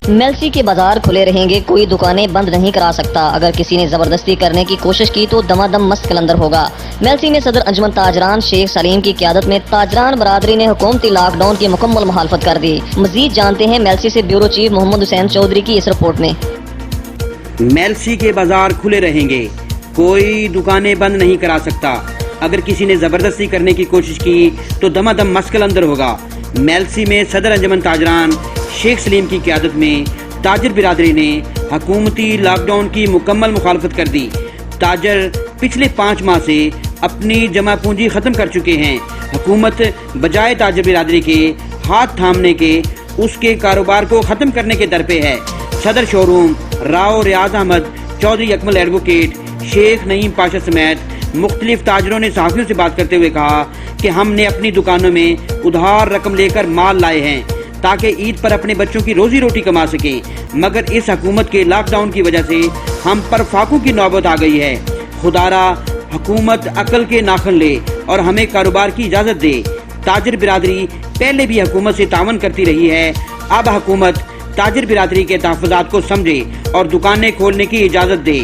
میلسی کے بازار کھلے رہیں گے، کوئی دکانیں بند نہیں کرا سکتا، اگر کسی نے زبردستی کرنے کی کوشش کی تو دمادم مست قلندر ہوگا۔ میلسی میں صدر انجمن تاجران شیخ سلیم کی قیادت میں تاجران برادری نے حکومتی لاک ڈاؤن کی مکمل مخالفت کر دی۔ مزید جانتے ہیں میلسی سے بیورو چیف محمد حسین چودھری کی اس رپورٹ میں۔ میلسی کے بازار کھلے رہیں گے، کوئی دکانیں بند نہیں کرا سکتا، اگر کسی نے زبردستی کرنے کی کوشش کی تو دمادم مست قلندر ہوگا۔ میلسی میں صدر انجمن تاجران شیخ سلیم کی قیادت میں تاجر برادری نے حکومتی لاک ڈاؤن کی مکمل مخالفت کر دی۔ تاجر پچھلے 5 ماہ سے اپنی جمع پونجی ختم کر چکے ہیں۔ حکومت بجائے تاجر برادری کے ہاتھ تھامنے کے اس کے کاروبار کو ختم کرنے کے در پہ ہے۔ صدر شو روم راؤ ریاض احمد چودھری اکمل ایڈوکیٹ شیخ نعیم پاشا سمیت مختلف تاجروں نے صحافیوں سے بات کرتے ہوئے کہا کہ ہم نے اپنی دکانوں میں ادھار رقم لے کر مال لائے ہیں تاکہ عید پر اپنے بچوں کی روزی روٹی کما سکیں، مگر اس حکومت کے لاک ڈاؤن کی وجہ سے ہم پر فاقوں کی نوبت آ گئی ہے۔ خدارا حکومت عقل کے ناخن لے اور ہمیں کاروبار کی اجازت دے۔ تاجر برادری پہلے بھی حکومت سے تعاون کرتی رہی ہے، اب حکومت تاجر برادری کے تحفظات کو سمجھے اور دکانیں کھولنے کی اجازت دے۔